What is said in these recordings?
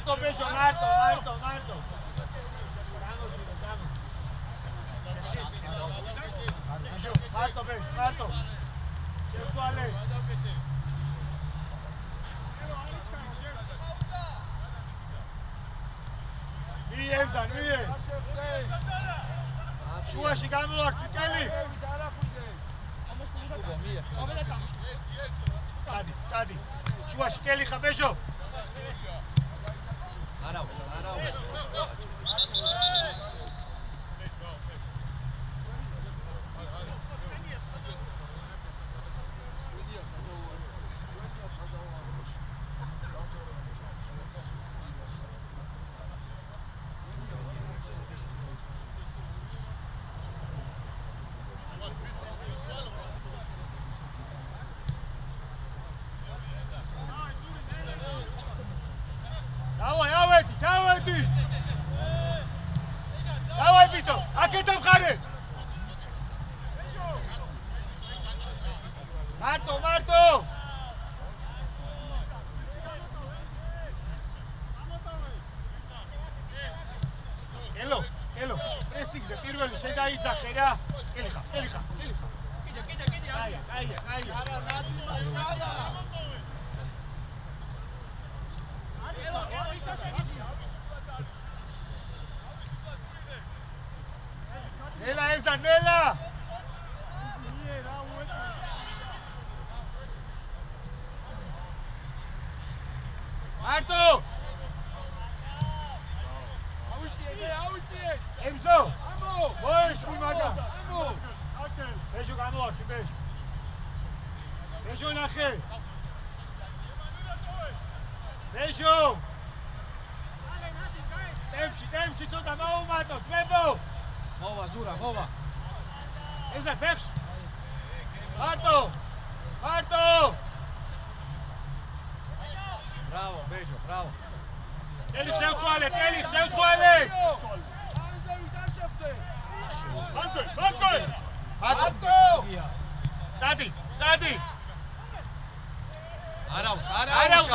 Marto, beso, Marto. Marto, beso, Marto. Sexuale. Bien, bien. შუაში გამოვარდ კელი. წადი. შუაში კელი ხა ბეჟო. არა. Давай, писо, а ты там харе? Марто! Ელო, პრესინგზე პირველი შედაიძახე რა. კელი ხა. კაია. არა, ნადი. Nela! Marto! Emzo! Beijo, Maga! Beijo, Gamor, beijo! Beijo, Nache! Beijo! Temshi, só da mão, Mato! Tempo! Mova, Zura, mova! Eze, peks! Marto! Bravo, beijo, bravo! Ele seu toalete! Marto! Tadi! Arauz,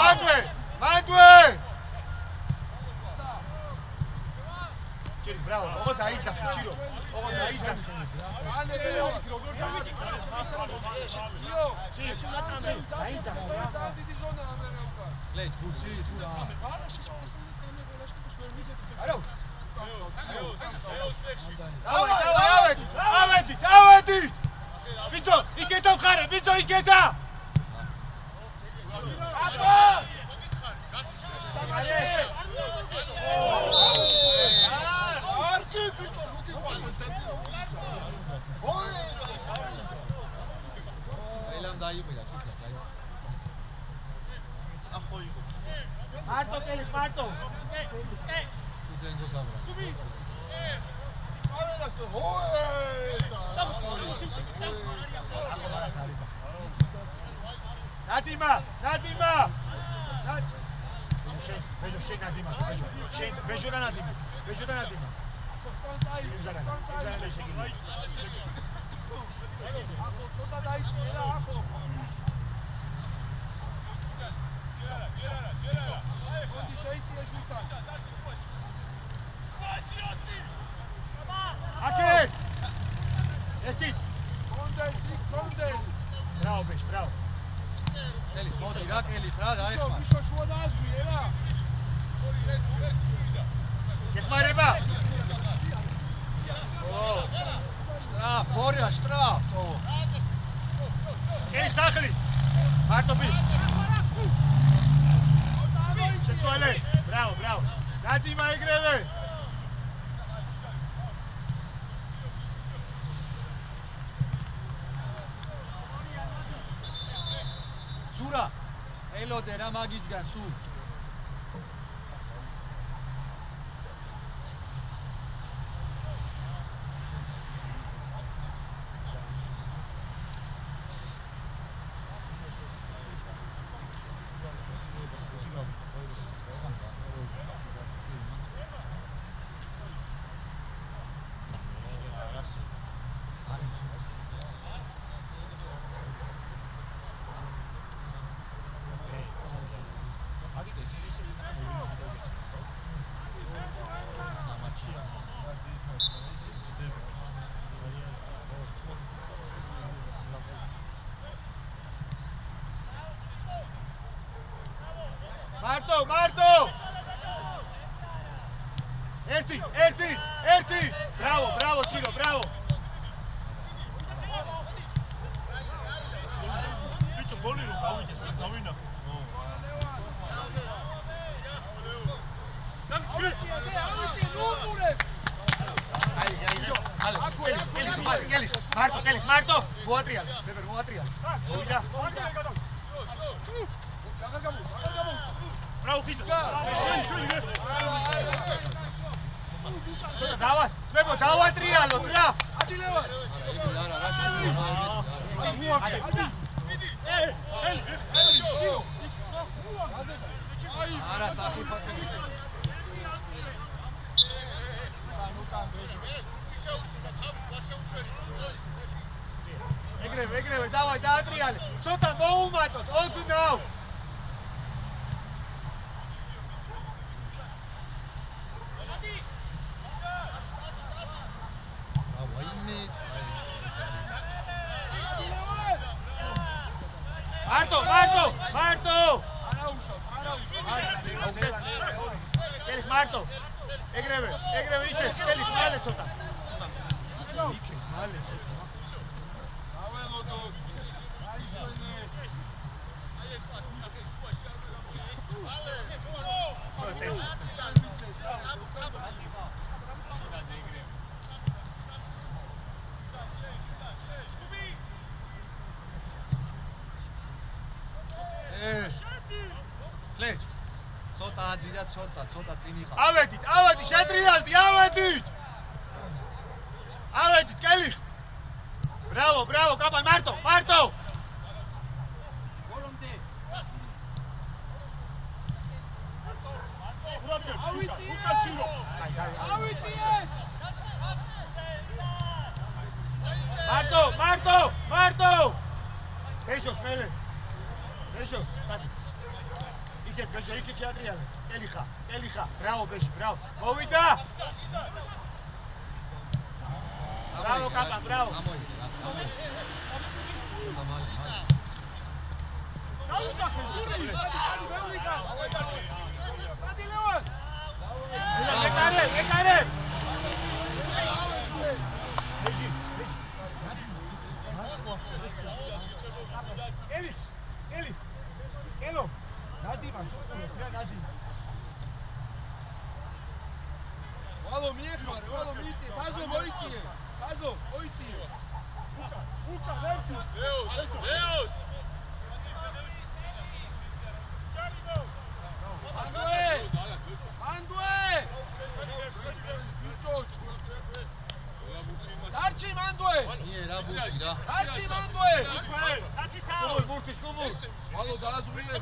Matue! Chiro, bravo, ogo daitzaxe, Chiro. Ogo daitzaxe. Leit, pulsi, tu da. Давай! Бицо, იკეთა მხარე, იკეთა! აბა! არკი ბიჭო, ლუკი ყავსეთები. ოი, ეილამ დაიყვია, ჩუქა, დაიყვია. ახო იყო. მარტო კელი, მარტო. სუძენგოს აბრა. ტუბი. ავერასტო, ოი! ნადიმა! Bejo, Nadima, bejo da Nadima. Ako, შეიწია შუთან. აკეთ! ერთი! კონდეს. ბრავო, ბეშ, ბრავო. ელი, მოდი რა, ელი, რა, დაეხმარ. მიშო შუა დაასვიე რა. გეხმარება? შტრაფ, ბორია, შტრაფ. კელი სახლი. მარტო ბი. შეცვალე. ბრავო, ბრავო. დადი მაიგრევე. ზურა. ელოდე რა მაგისგან სულ. მარტო! ერთი! ბრავო, ჩირო, ბრავო! ბიჭო, გოლი რომ გავიდეს, დავინახე. მარტო! მოატრიალ. მოვიდა. აღარ გამოუშვა. Bravo, Fisto! Dawa, smebo, dawa trialo, tra! Adi leva! არა, რა შეგვიძლია? არა, საფიფათები. ეგრევე, დავაი, დაატრიალე. ცოტა მოუმატოთ, ოდნავ! მარტო! კელის მარტო! ეგრევე, იქე, კელის მალე ცოტა. იქე, მალე ცოტა. აველოდოთ. აისვენე. ფლეჩ. ცოტა ადი და ცოტა წინ იყავ. ავედით, შეტრიალდი, ავედით, კელი. ბრავო, კაპან, მარტო. გოლომდე. მარტო. ეშოს მელე. იქე შეატრიალე. კელი ხა. ბრავო, ბეში, ბრავო. მოვიდა. ბრავო, კაპან, ბრავო. დაუჭახე, ზური. მევლიკა. ადი ლევან. ეკარე. ელო. ნადიმა, სულ რა ნადიმა. ვალო მიეხმარე, მიიწე, ფაზო მოიწიე. უკა, ვერცი. ლეოს. ანდუე. დარჩი მანდუე. რა ბურთი რა. დარჩი მანდუე. გუბულ. ვალო დააზვიე.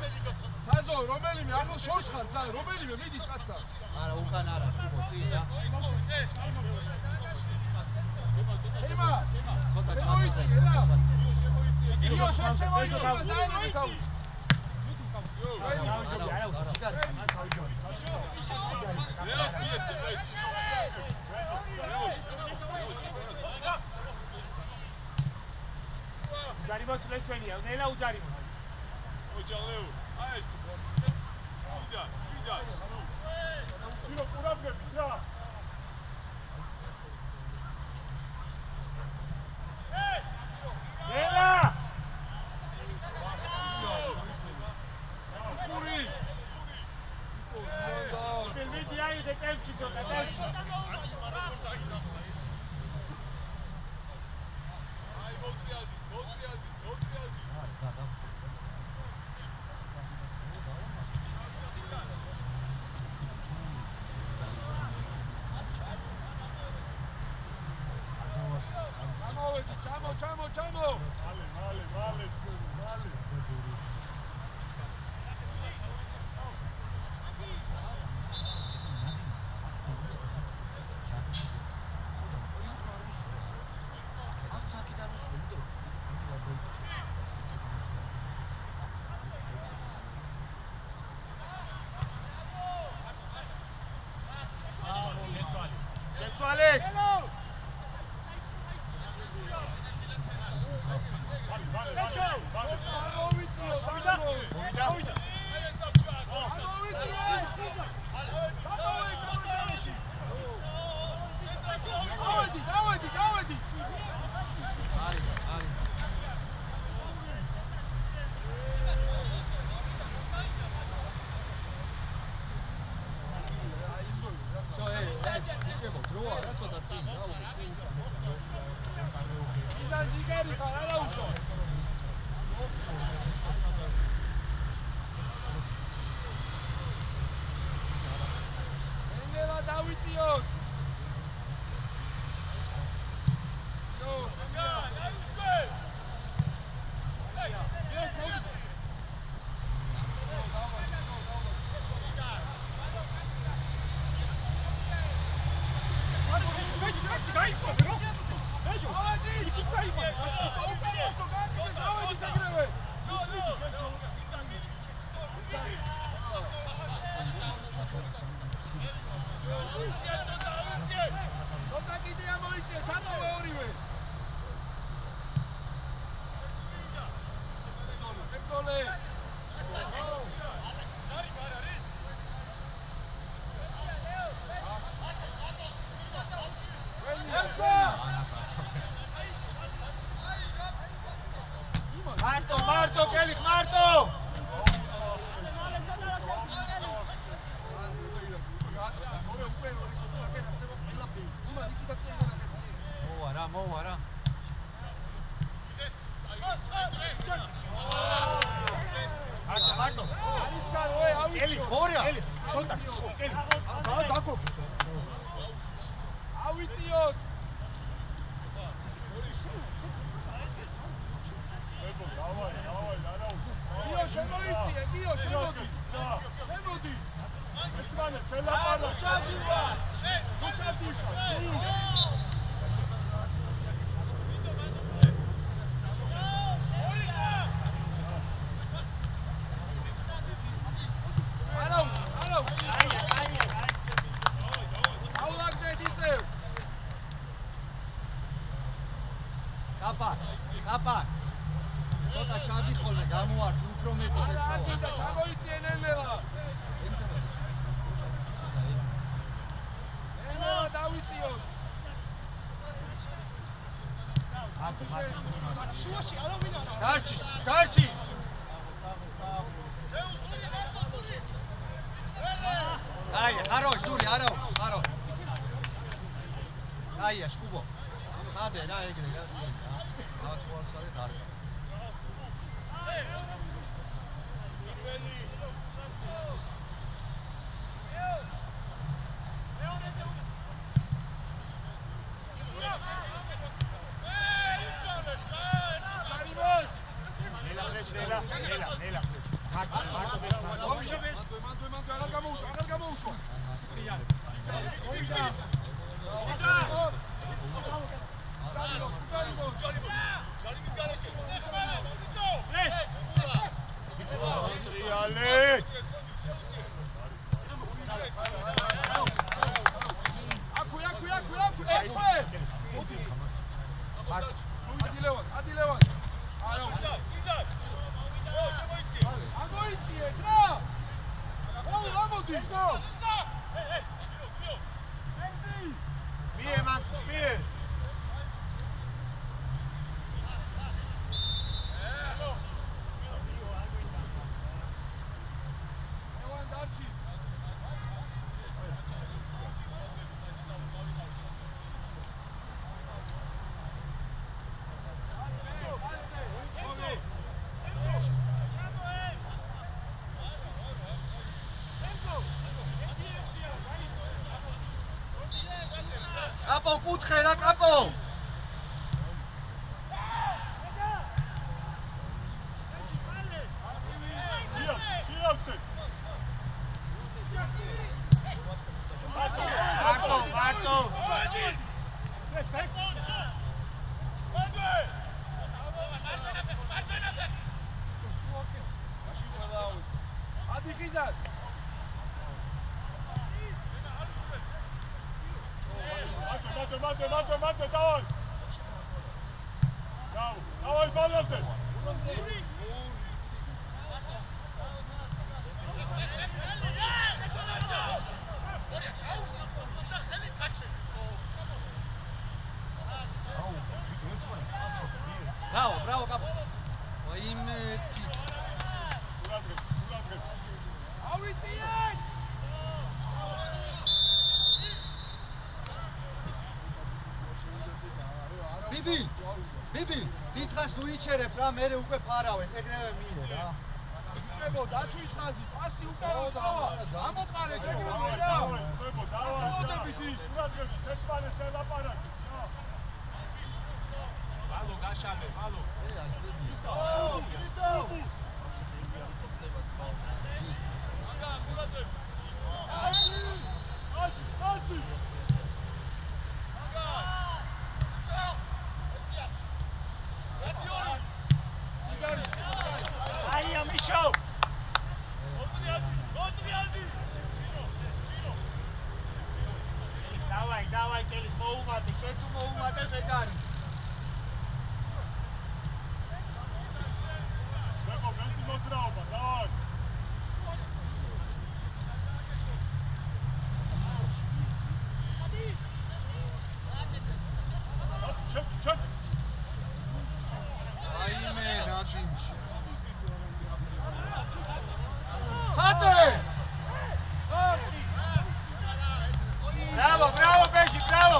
ფაზო, რომელიმე ახლა შორს ხარ, ძალიან რომელიმე მიდით კაცსა. არა, უკან არა, წინ რა. ემა. ცოტა მოიწიე რა. იო შემოიწიე, დაერევი თავი. არა, უჯარია, ნელა უჯარი. ოჯალეო. აი ეს. შვიდა. ჩილო ყურადღებით რა. ნელა! ხური. მივიდი აი და კემში ცოტა კემში. აი მოტრიალდი. ჩამო. მალე. შეცვალე! დავედი. იზან ჯიგარი ხარ, არა უშო. ენგელა დავიწიოთ. მარტო, კელი, მარტო! მოვა რა. მარტო. კელი, ორია. კელი, ცოტა, კელი. დაკო. ავიწიოთ. გიო შემოიწიე, შემოდი. ესმანე ცელაპარა ჩადივა. კაპა. ცოტა ჩადიხოლმე, გამოვარდი უფრო მეტი ეს თავი. და ჩამოიწიენ ელელა. ელელა დავიწიოთ. შუაში არავინ არა. გარჩი. აი, ხარო, ზური, ხარო. აი, სკუბო. ხადე რა ეგრე რა. ავთვალსარეთ არ. ადილევან. Მიე მანქის, მიე. კაპო კუთხე რა კაპო მარტო ადი ხიზარ მატე დავай ბალოთე Bravo, capo. Voimmerti. Bibil, დიდხანს ნუ იჩერებ რა, მე უკვე ფარავენ, ეგრევე მინე რა. იწებო დაცვის ხაზი, პასი უკარო დავა. ამოყარე ეგრევე რა. იწებო დავა. სურათებში თეთბანეს ელაპარაკი. ბალო გაშალე, ბალო. Давай, Келис, მოუმატე, შენ თუ მოუმატე მეგარი. ზეკო, მენტი მოძრაობა, დავай. ჩატ. აიმე ნადიმში. ხატე! Bravo, Beshi, bravo!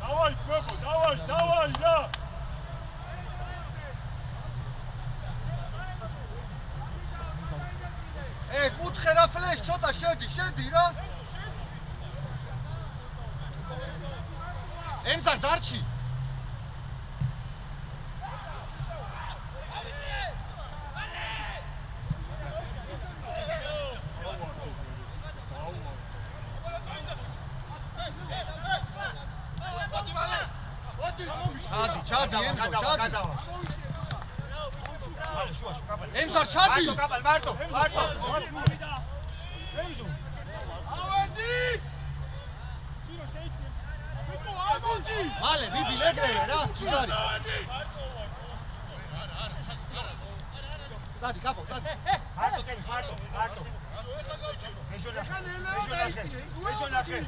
Давай, Цвепо, давай, да! კუთხე რა ფლეშ, ცოტა შედი რა. ემზარ დარჩი. ჩადი, ემზარ ჩადი. მარტო. მალე ბიბი ეგრევე რა, თუ არის. დადი, კაპო, დადი. მარტო. მეშონახე.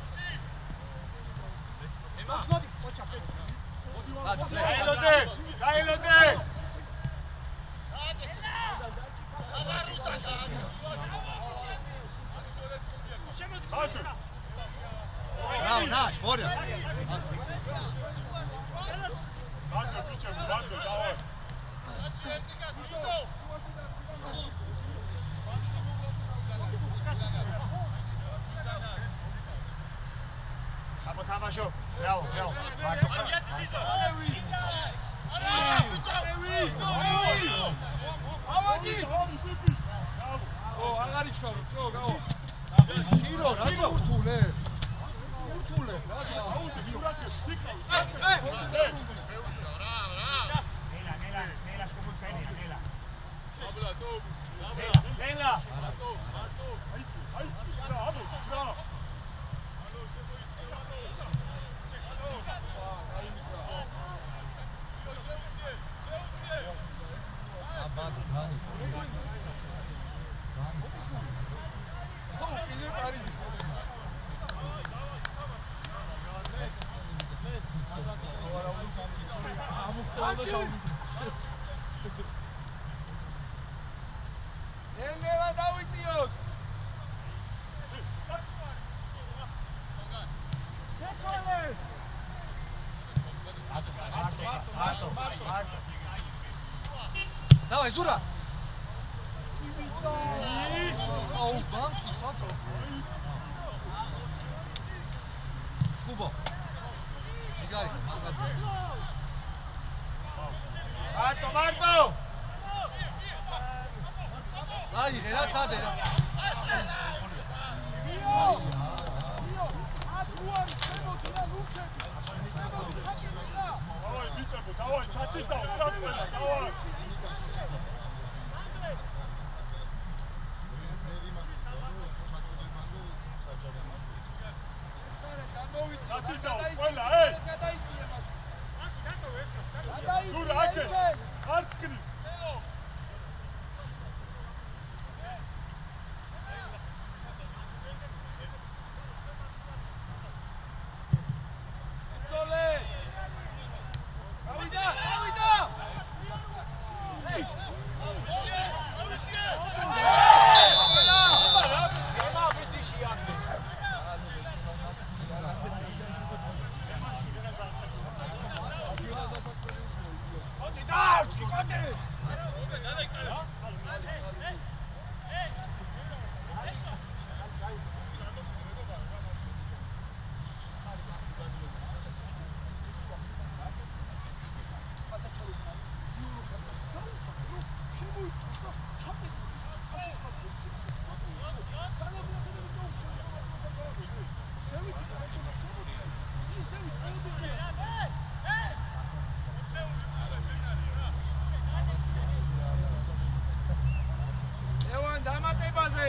გაელოდე. Bravo, Nash, borja. Vante, davai. Აბა თამაშო. Bravo. აღარ იჩქარო, წო, გაო. Tiro, რა ურთულე? რა და? Nela, como cenea, Nela. Აიცი, რა. ნელა დავიწიოთ. შეცვალე. Давай, Зура! Оу, банки, сото. Скубо. Игай, მარტო! აი, ღერა წადე. დავაი ბიჭებო, დავაი, ჩათითაო, ტრაკტორი, დავაი. ჩათითაო, ყველა, ზურა, აკე, არცკრი. დამატებაზე.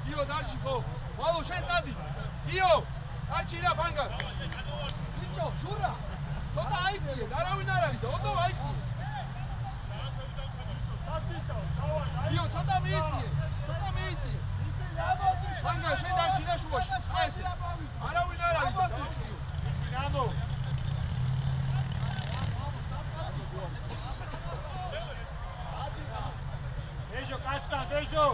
დიო დარჩი ხო? ვალო შენ წადი. დიო, არჩი რა ფანგა. ბიჭო, ზურა. ცოტა აიწიე, არავინ არ არის და ოდო აიწიე. დიო, ცოტა მიიწიე. ცოტა მიიწიე. ფანგა შენ დარჩი რა შუაში. აი ესე. არავინ არ არის და დაუჭიო. ნამო. ბეჟო, კაცთან, ბეჟო.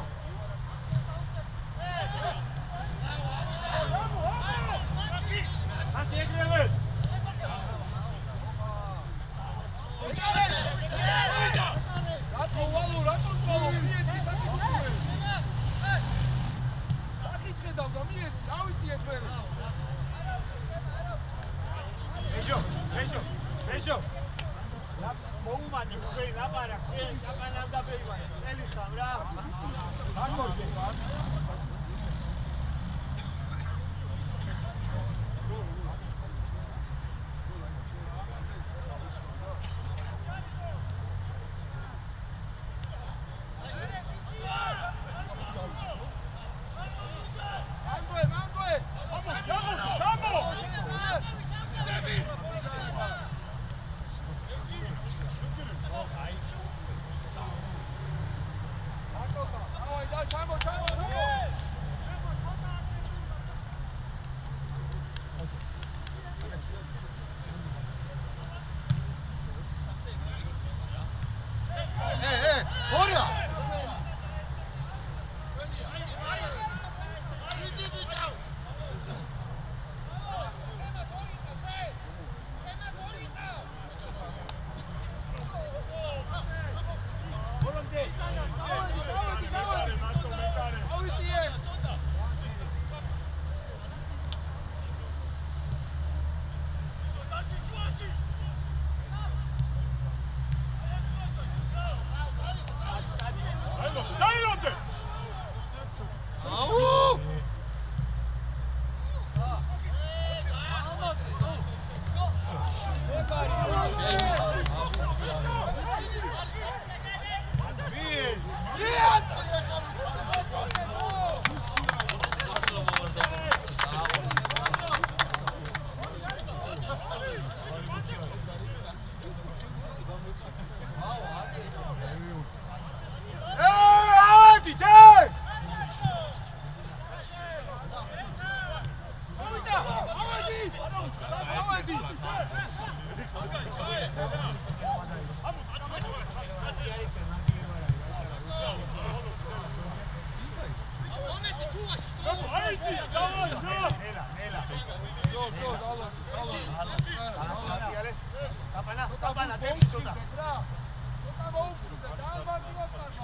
აიცი, დავარ, და. ნელა, ნელა. ზო, დავა. აპანა, აპანა, ტექი ცოტა. ცოტა მოუწვდე, დაამარცხოთ მაგას.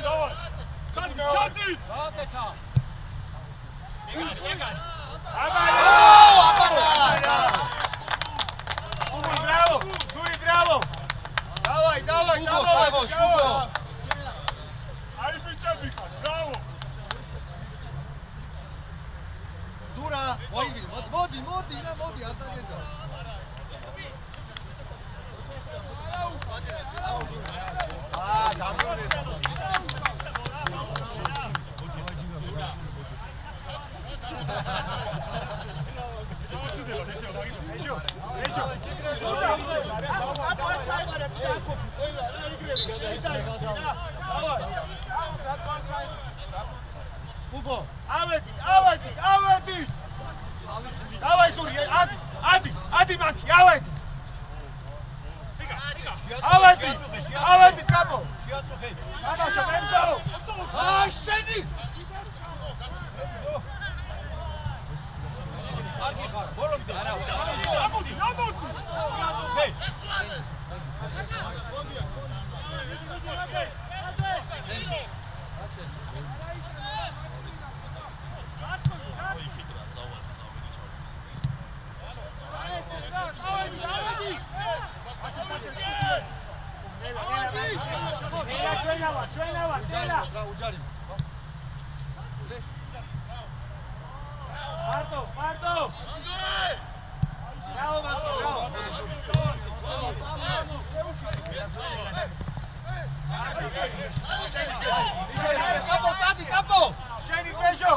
დავარ. ჩადი. გააკეთა. აბანა! Bravo! Zuri, bravo! Давай, давай, давай! აი ბიჭები ხარ, ბრავო. ზურა, მოიგი, მოდი, რა მოდი, არ დაგეძა. დაბრუნდება. Ugo, ავედით! დავაი ზური, ადი მაქი, ავედით! ავედით კაპო! თამაშობ ემზო! შენი! კარგი ხარ, ბორომდე. ამოდი. Marto! Bravo, Marto, bravo! Capo! Sceni, Bejo!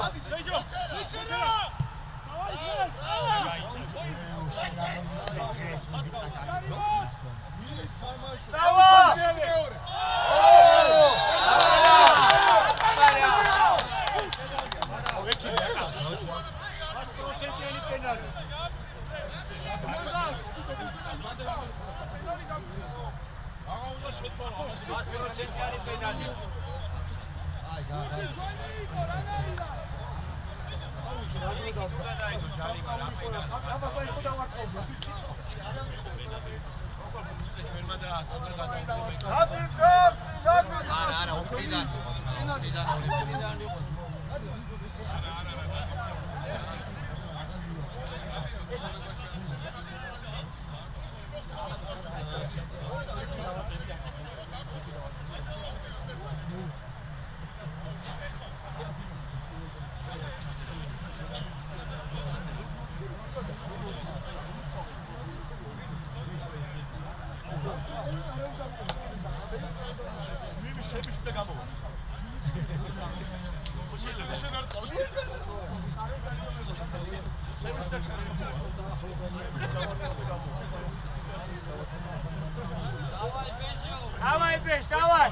Давай, Беш, давай!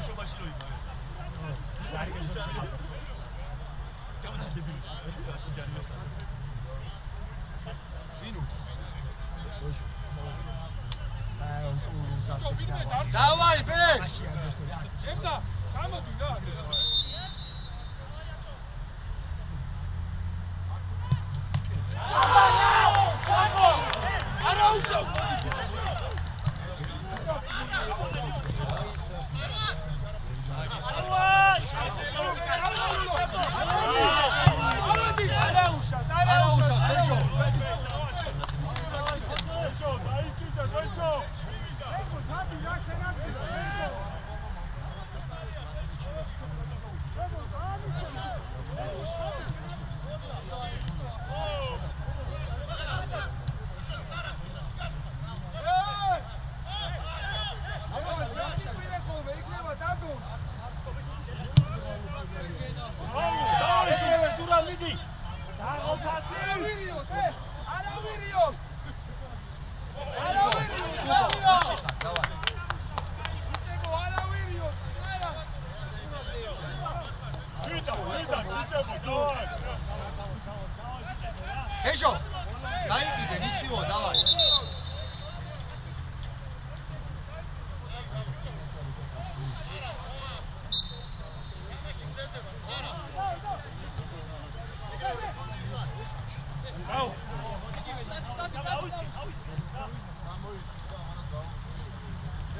Давай, Беш! ემზა, გამოდი რა. არა უშავს! გაიყიდე, ნიჩიო, დავაი.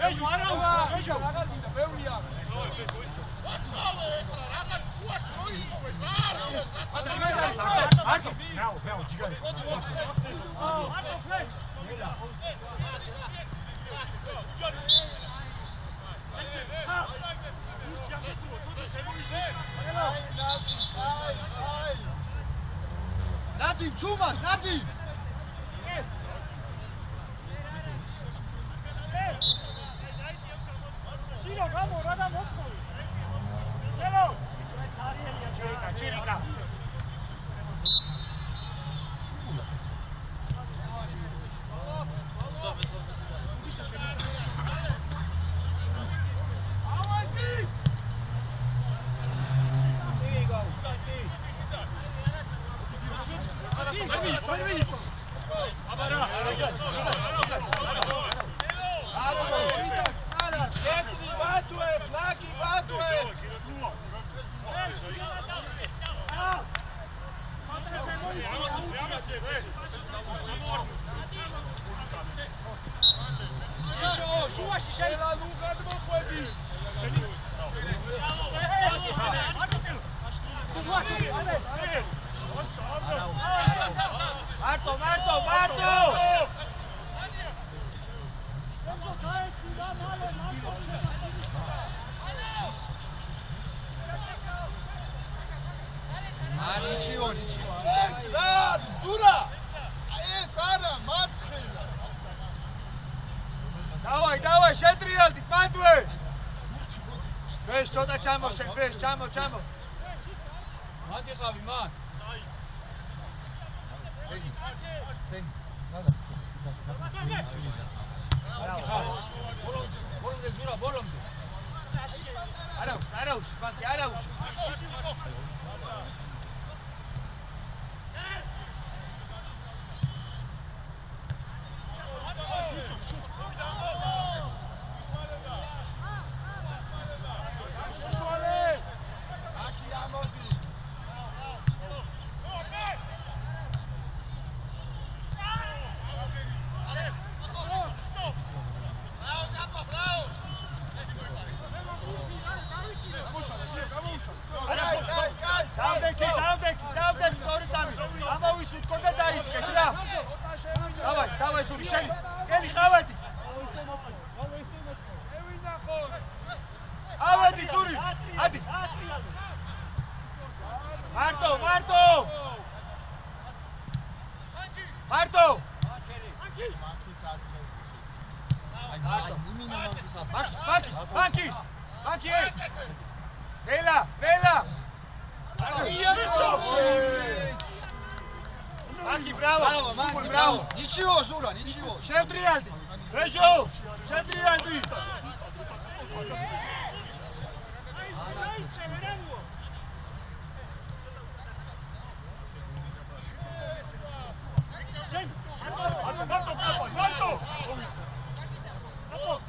ეჟო არა ეჟო აღარ მინდა ბევრი აქვს Bravo, gigante. Nadim, Chumas, Nadim! Ciro, vamos, raga motko. Ciro. Chirica. Давай, შეტრიალდით, მანდვე! ვეს ცოტა ჩამოშენ, ვეს, ჩამო. მანდი ყავი, მან. ბოლომდე ზურა, ბოლომდე. არა უშ, მანდი, არა უშ. დავდექი, სწორი წამი. ამოვისვით ხო და დაიწყეთ რა. დავაი, ზური, შენი. გელი ხავედი. ავედი ზური. ადი. მარტო. მაკი. ნელა. Maki, bravo! Nичего, Zura, nичего! Შეტრიალდი! რეჟო! შეტრიალდი! Marto! Bravo.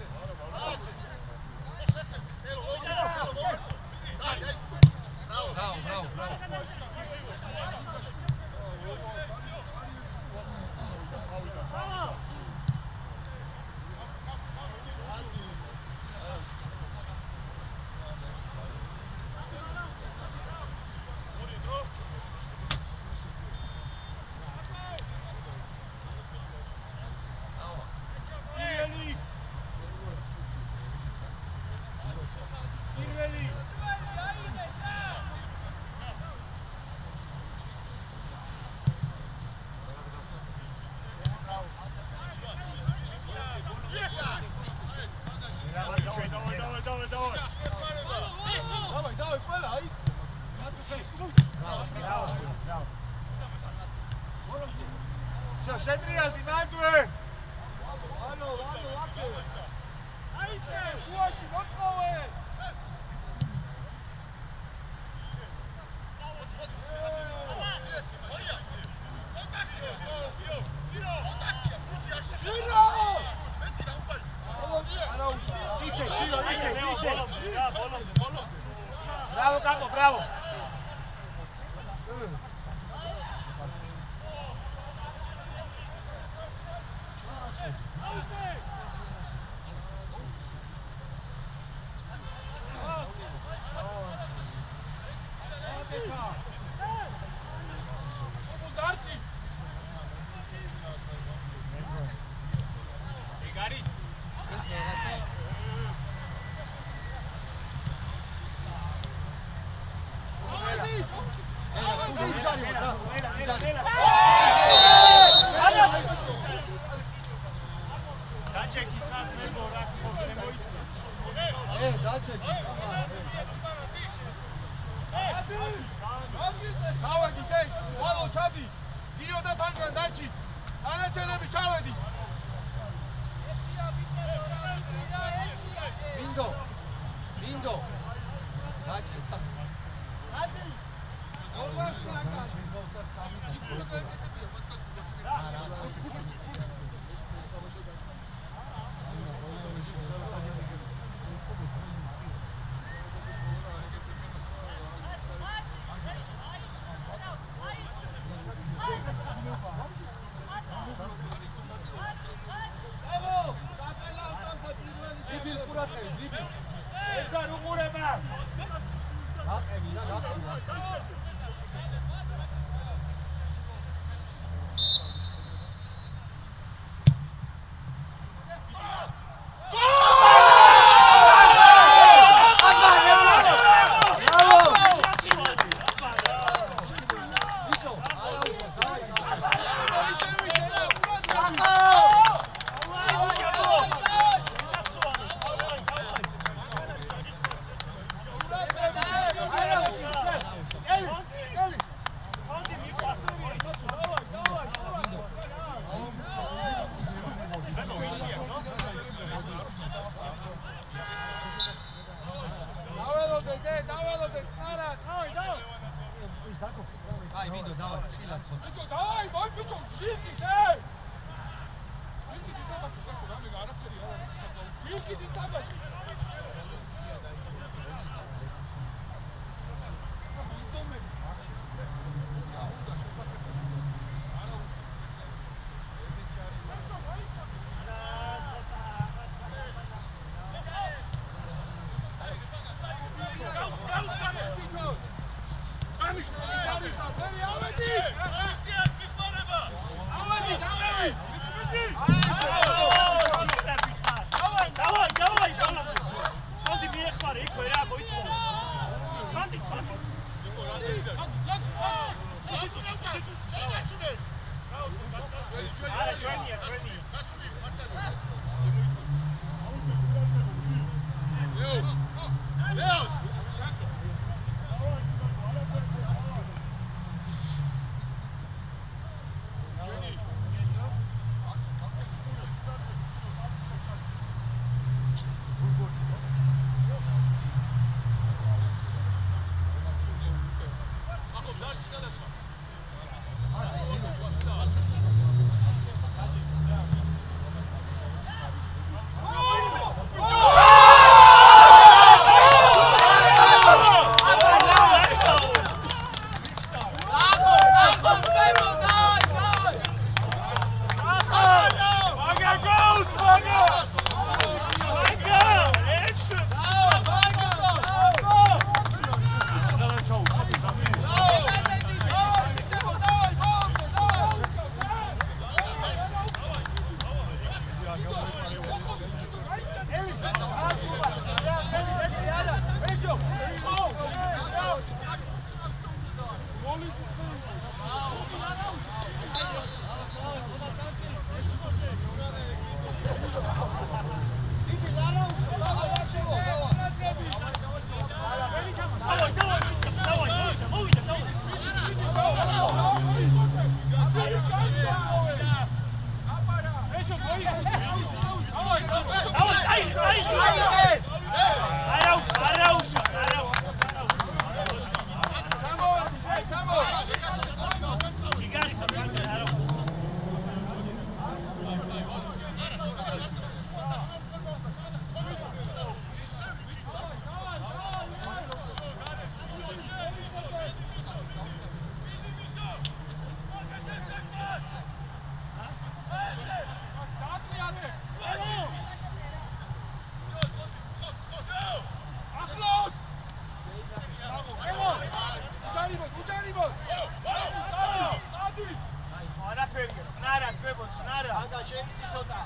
Давай, ყველა აიც. Всё, შეტრიალდი, მანდვე! ალო, აკე. აიცე, შუაში მოწყოვე. Bravo, capo, bravo. Čigari sam, არაფერია, წყნარა, ძმებო, წყნარა. აგა შეიძლება ცოტა.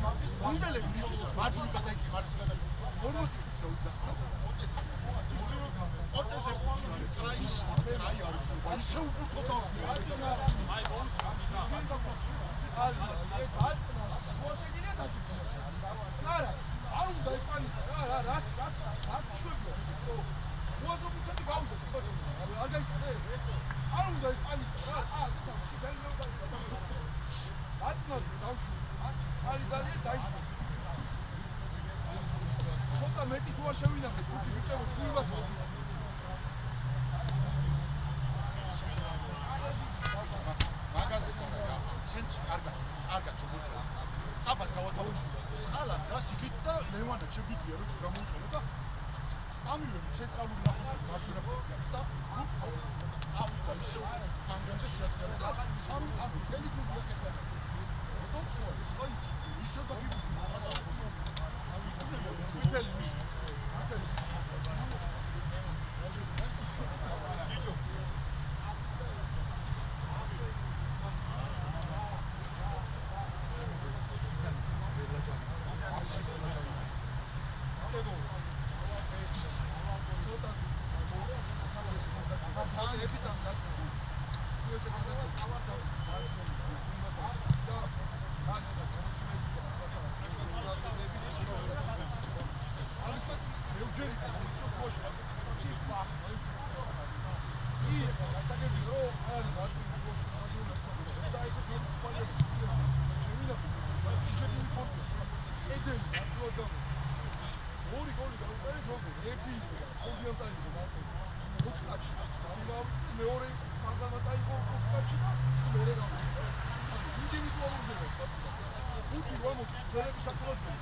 გუნდელები ისიც მარჯვნივ გადაიწყე, მარჯვნივ გადაიწყე. 40 წუთზე უძახდა. ოტესე კრაი არის. ისე უფრო დავყო. აი ბოლოს არა, არ უნდა ესპანიკა რა, რას შვებია. მოაზრობითები გავუძებ, არ გაიქცე. არ უნდა ესპანიკა რა, აწნად დავშვი. არი დალია დაიშვი. ცოტა მეტი თუ არ შევინახეთ, გუთი ვიწევო სულvat. მაგაზე წავა. ცენტრში კარგად მოწევა. სწრაფად გავათავისუფლე. ხალად და სიგით და ლევანა შეგვიძლია რომ გამოუცხადო და სამივე ცენტრალური ნახევარი მარჯვენა ფლანგში და ავიდა ისე ფანგანზე შეადგინა და სამი ამ თელი გუნდი აკეთებდა. როდესაც აი ისე დაგიბუდა. თელი მის. გიჯო. ორი გოლი გაუკეთეს როგორ ერთი წოდიან წაიღო მარტო 4 კაცი გამოვიდა მეორე მაგამა წაიღო 4 კაცი და მეორე გამოვიდა ინდივიდუალურზე გუთი ვამოთ ძელები საკუთრებული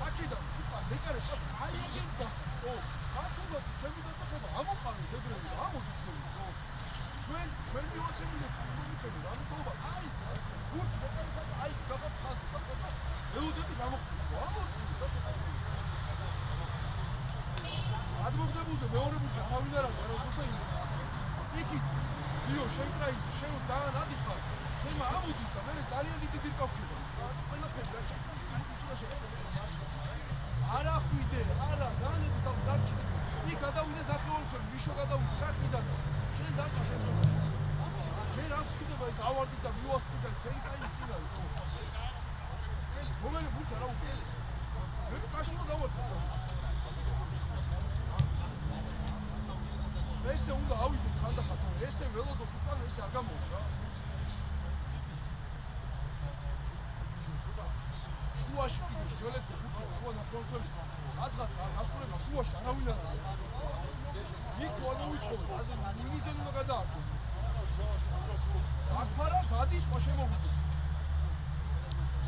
აქედან მეკარე აი ეგა ო ათულად ჩემი დაწესება ამოყარე დებრები ამოდიცნები ჩვენ მივაცემილე გუნდები ამუშაობა აი გუთი მეკარე აი გაგაფ ხაზი საკუთრება ელოდები გამოხდა ამოწმი დაწესება ადმოგდებულზე მეორე ბურჯი თავი არ არის როსტოინი იქით დიო შენკრაიზი შენ ძალიან ადიხარ თემა ამოდის და მე ძალიან დიდი დირკავშია ყველაფერი რა არა ხვიდე არა განები და დარჩი იქ გადავიდეს ნახევარმცველი მიშო გადავიდეს აქ მიზანა შენ დარჩი შესულაში ჯერ არ გჭირდება ეს დავარდი და მივასწრდა თელი კაი წინავი მომელი ბურთი არა უკელი მე კაშინო დავარდი ესე უნდა ავიდეთ ხანდახან ესე ველოდოთ უკან ესე არ გამოვა შუაში კიდე ძველებს გუთო შუა ნახევარმცველი სადღაც გასულება შუაში არავინ არ არის იქ ვანოვიცხოვ აზე ვინიდან უნდა გადააკო აქფარა გადის სხვა შემოგვიძეს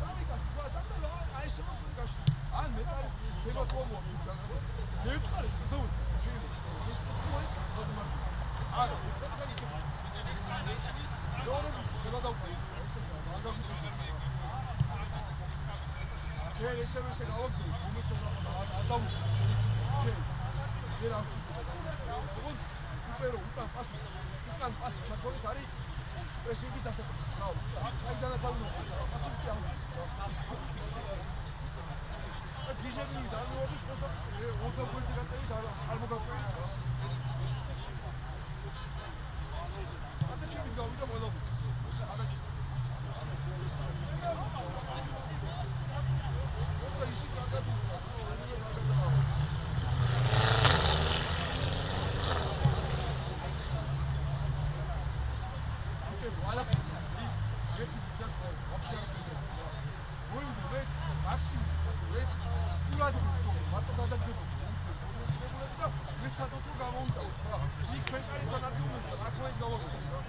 სამიკას გვასაკდა აი ესე მოგვიგაში ან მეტარის თემას მომოვა მეთხარეს გადავიწყო შეიძლება ეს პოსტმოიც გაზმარდა არა ეს საკითხი დორები გადავყო ესე გადავყო ჯერ ესე გავაგზავნე მომესწორა არ დავუწყო ჯერ არ ვიყო უპერო უკან პასი ჩაქოლით არის პრესინგის დასაწყისი რა საიდანაც ავნოწეს პასი პიაუწე გიჟები დაზვერდის просто ოდაგვერდზე გაწევით არ მოგაყვებით აკაჩები გავიდა ყველაფერი აკაჩი და ისიც გადადის Максим, это урад, мартო გადაგდებოდა. და მეცადოთ რომ გამოვიტანო. იქ ჩვენ კალითონ არ გუნდა, აქ გავოსწრო.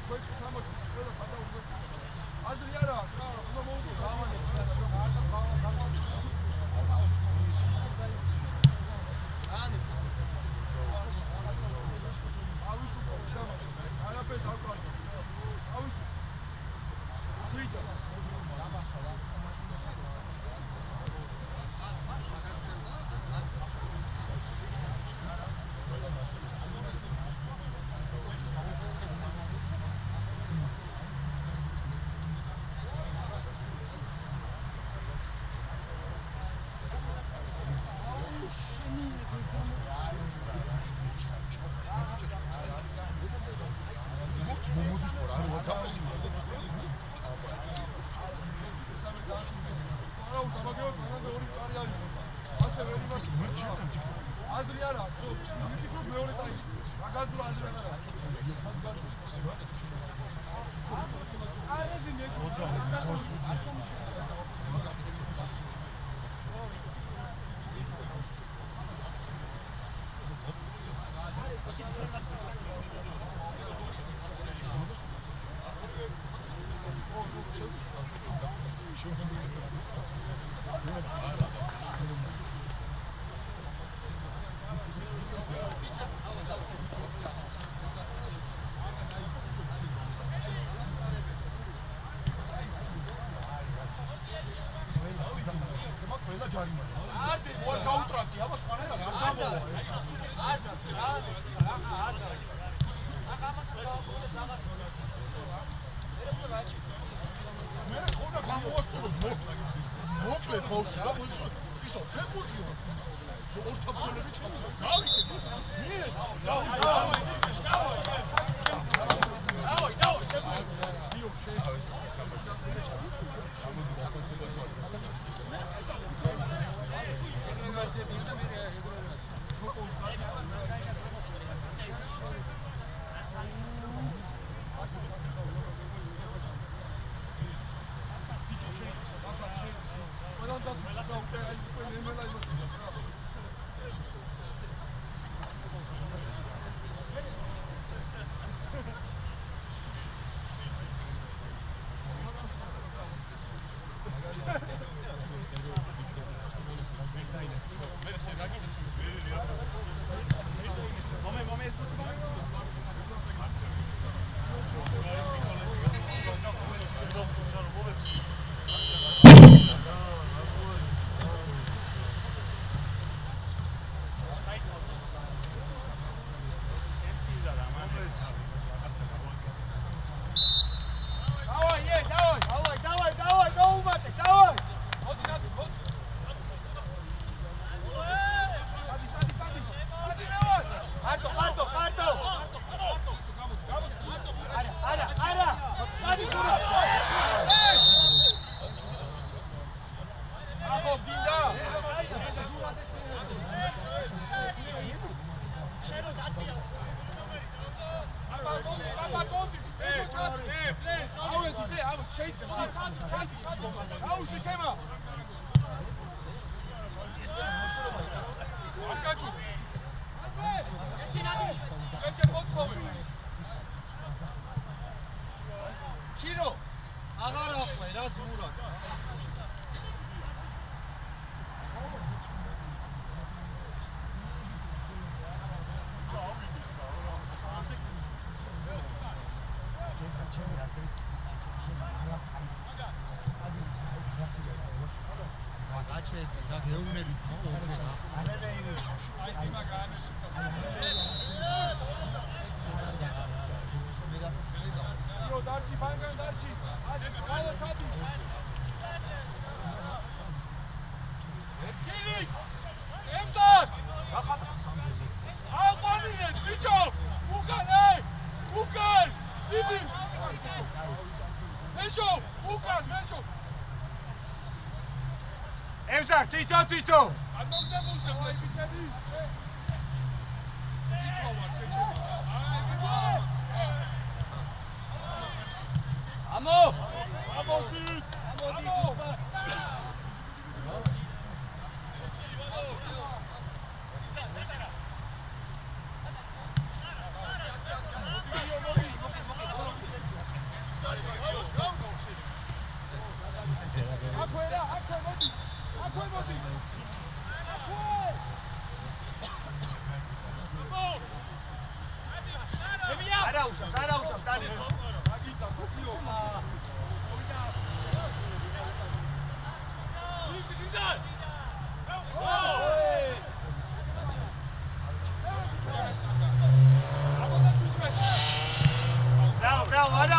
ქვეჭი თამაშობს ყველა სადაუბრუნებლად. აზრი არა, უნდა მოუწოს ამანი. ავისუფლო თამაში. არაფერს არ ყავდა. ავისუფლო. შვიდა. აზრი არა აქვს. მიფიქრობ მეორე ტაიმს. მაგაზრა აზრი არა აქვს. მოკლეს ბავშვი და ისო ფეხბურთია. ორთაბძოლები ჩამოვა. გავიქე. მიეც. დავი. Kiro, agar axla, რა ძმურად. და გეუბნებით ხო? ოკეი. აი მაგარი. ო დარჩი ბანგან დარჩი. აი გავა ჩატი. ეკილი. ემსარ. გახატა. აყვანინეს ბიჭო. უკან ე. უკან. დიდი. მეშო, უკან მეშო. ემსარ, თითო. არ მომდებულზე ფლეჩიტები. იქო ვარ შეჭები. აი გიძა. Amo! Bravo, არა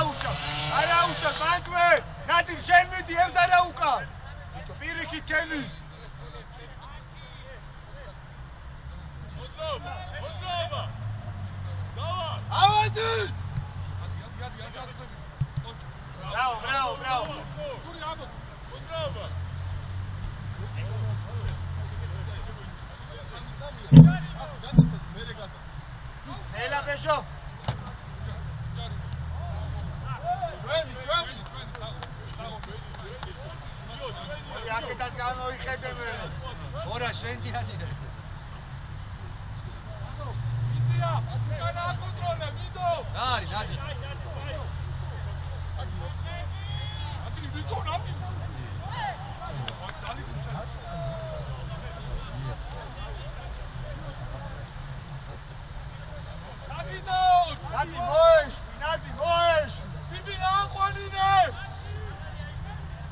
უშავ, მანტვე, ნადიმ შენ მიდი, ემს არა უკან. პირიქით გენით. მოძრაობა. დავა. ავადი! Bravo. მოძრაობა. ასე გადადა მერე გადა ნელა ბეჟო. ჩვენი აქედან გამოიხედე მე. ორა შენდიანი და იდია, უკანა აკონტროლე, მიდო. არის, ნადი. ათი ვიწო ნადი. ძალი გუშა. ნადი მოეშ. ბიბი რა ყვანინე.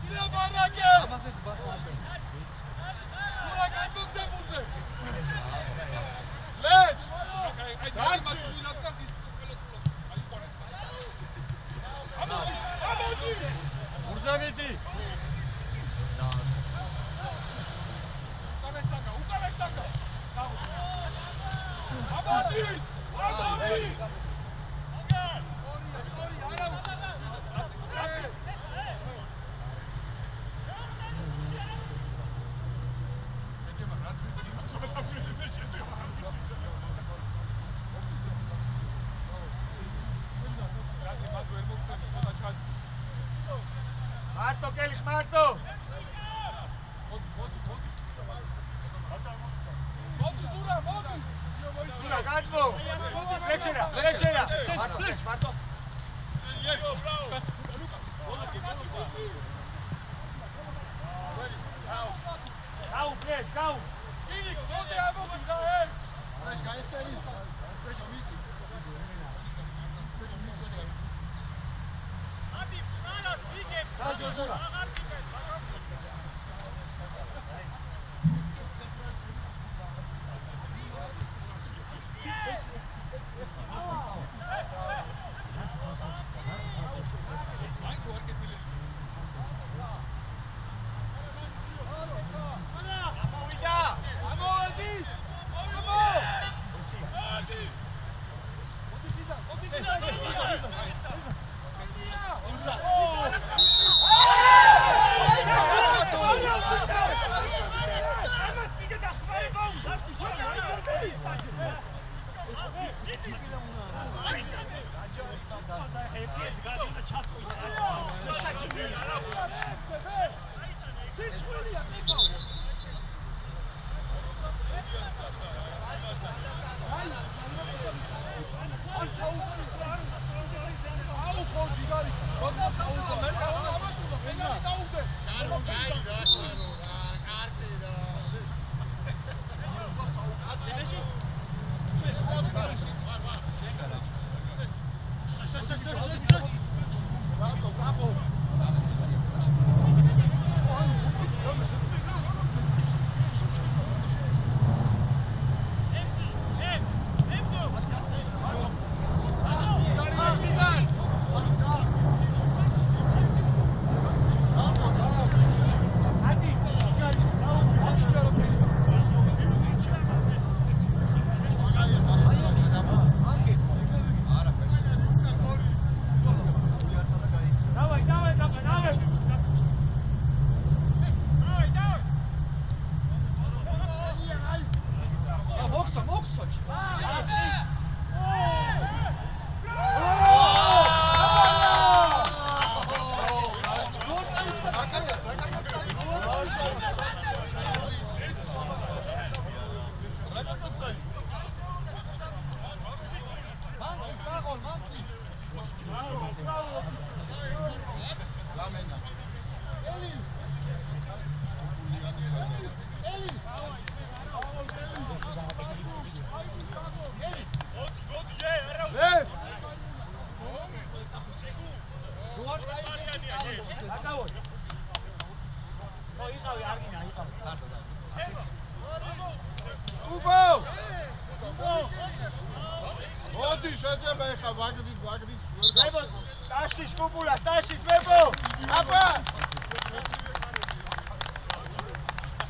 ილა ბარაკე. ამასაც ბასაძე. ურა გადმოგდებულზე. ლეთ დაიწყო. ამოდი. ურზამიდი. უკანესტანგა. ამოდი. მარტო გელი ხმარტო. მოდი ზურა. გადმო. ლეჩერა. მარტო. გაუ, ფლეშ, გაუ. ჩინი, მოდი ამოდი და ეს გაიხსენი ბეჭო მიწი ო იყავი არგინა იყავი. მოდი შეძება ეხა ვაგნის მებო ტაშის კუბულას ტაშის მებო აბა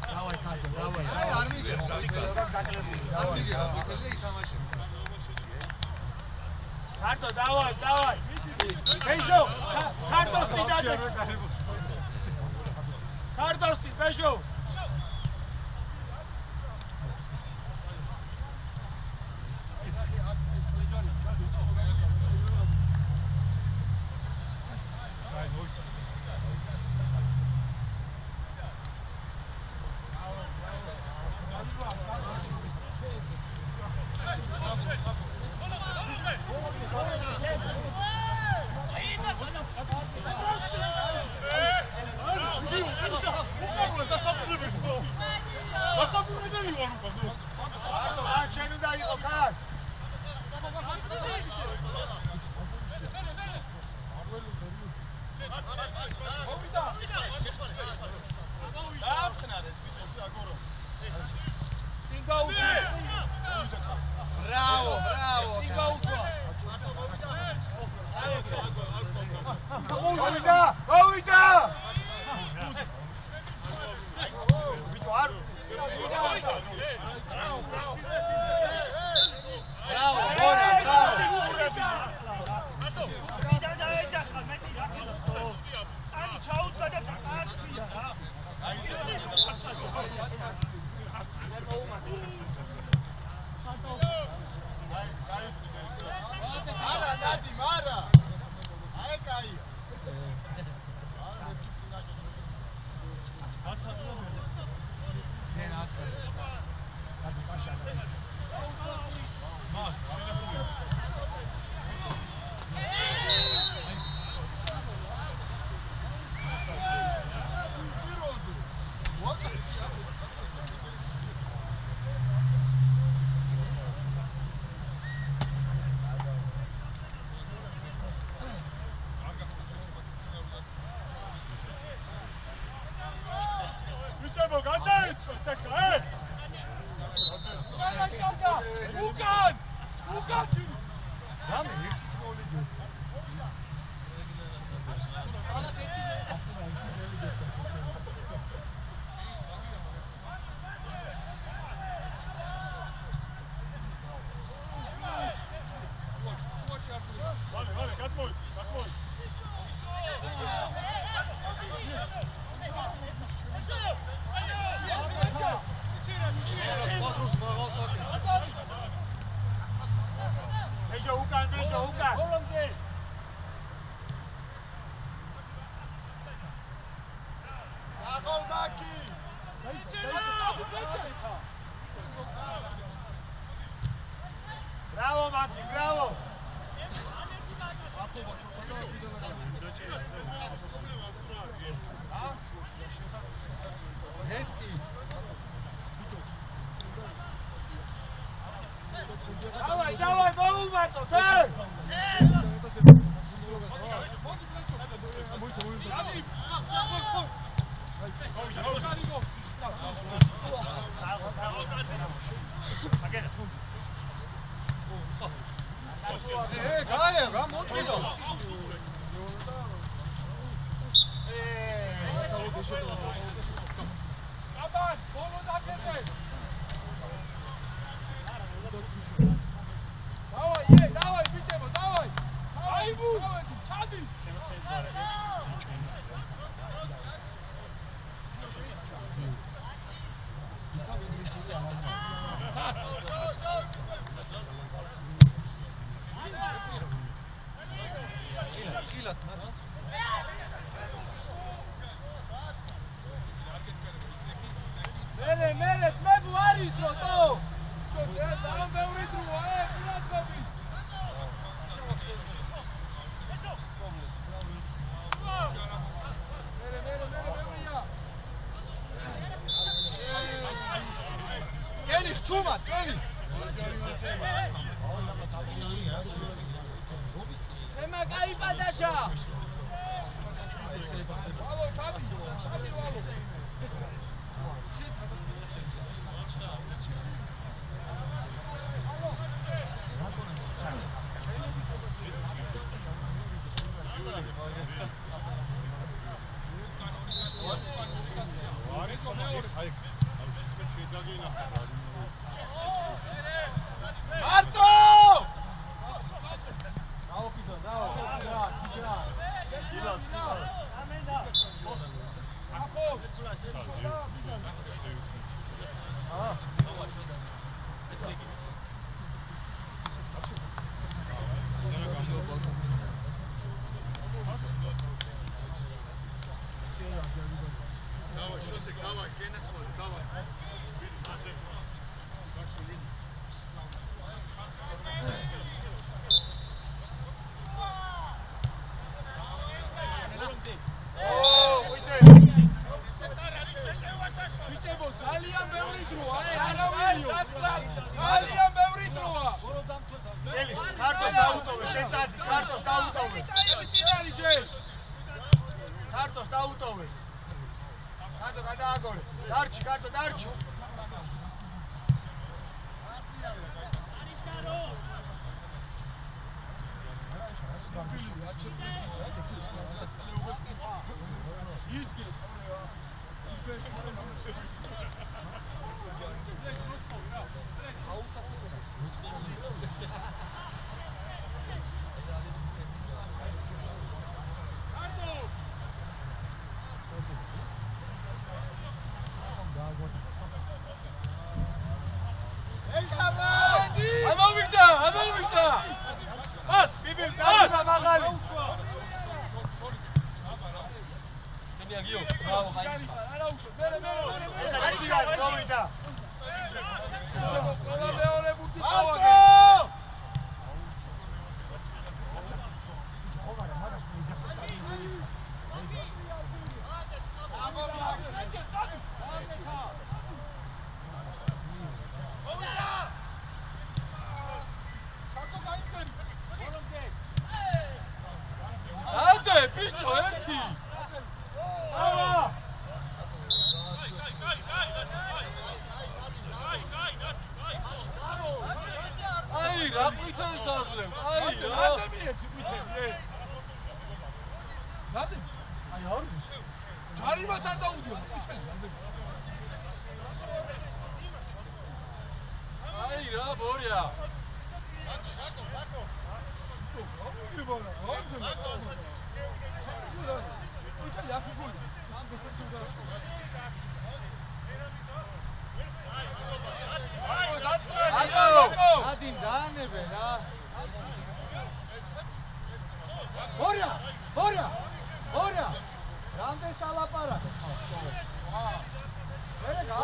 დავაი ხადო დავაი აი არ მიგებ არ მიგებ ისე ითამაშე ქარტო დავაი ბეჟო ქარტოს წიდადე ქარტოს წი ბეჟო Bravo Mati, bravo! Heski. Давай, Баумато, сэр! Gaia, vamos outro. Aban, vamos dar aquele. Давай, Витева, давай. Айву, чади. Мерец, ме вари трото. Што давам ბევრი დროა, ყურადღები. Კენი, ჩუმად, კენი. ემა გაიფადაჩა. ალო, ჩადი, ალო. ძალიან ბევრი დროა, არავინიო. ძალიან ბევრი დროა. ელი, კარტოს დაუტოვე, შენ წადი, კარტოს დაუტოვე. კარტოს დაუტოვე. კარტო გადააგორე. დარჩი, კარტო დარჩი. ამოვიდა. ათ, ბიბილ, დაიბა მაღალი. გიო, ბრავო, ხაი. არა უშო, მერე. ეს არის არის, მოვიდა. ყველა მეორე ბურთი წავაგე. ატე, ბიჭო, ერთი. აი, რა ყვითელი საზლებ. აი, რაზე მიეცი ყვითელი? რაზე? აი, არ ვიცი. ჯარიმაც არ დაუდიო, ყვითელი რაზე? აი, რა ბორია. ადინ დაანებე რა. ბორია. რამდენ სალაპარაკო ხარ?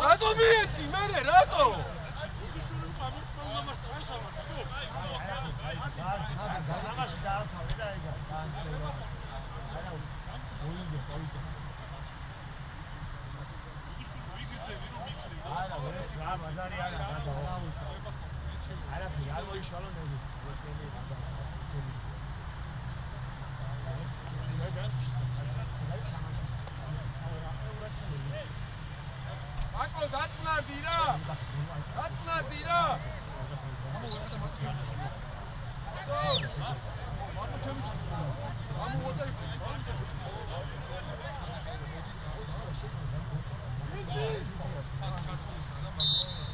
რატო მიეცი, მერე, რატო? ამაში დაავთავე და ეგა. არა, რა ბაზარი არა, არაფერი არ მოიშალო ნები. აკო დაწნარდი რა.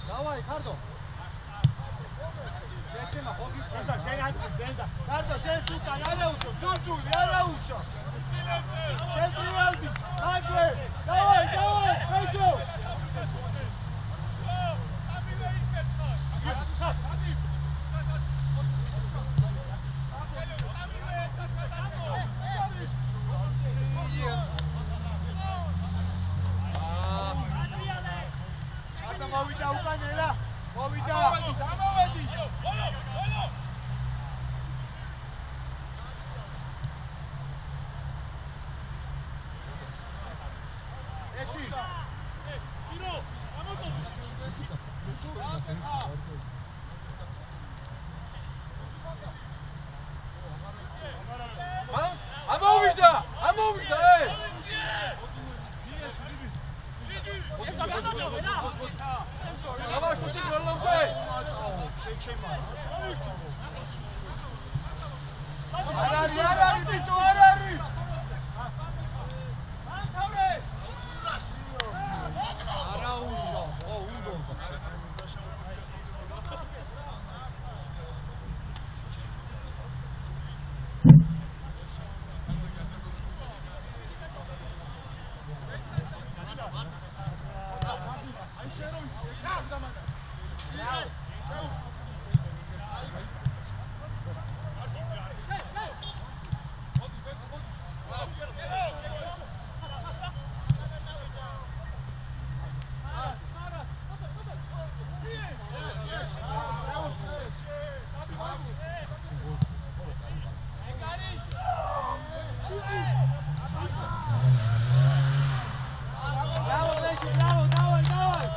Давай, Кардо. Зачем хобби? Кардо, შენ სულთან არაუშო, ზურზული არაუშო. შენ პრიალდი, აგრე. Давай, ხეშო. მოვიდა უკან ელა, მოვიდა. დამოვედი. ერთი. ირო, ამოწო. ამოვიდა, ე. Давай, шути голландე. არ არის, ბიჭო, არ არის. Араушо, უნდო. Bravo, Messi, bravo, давай.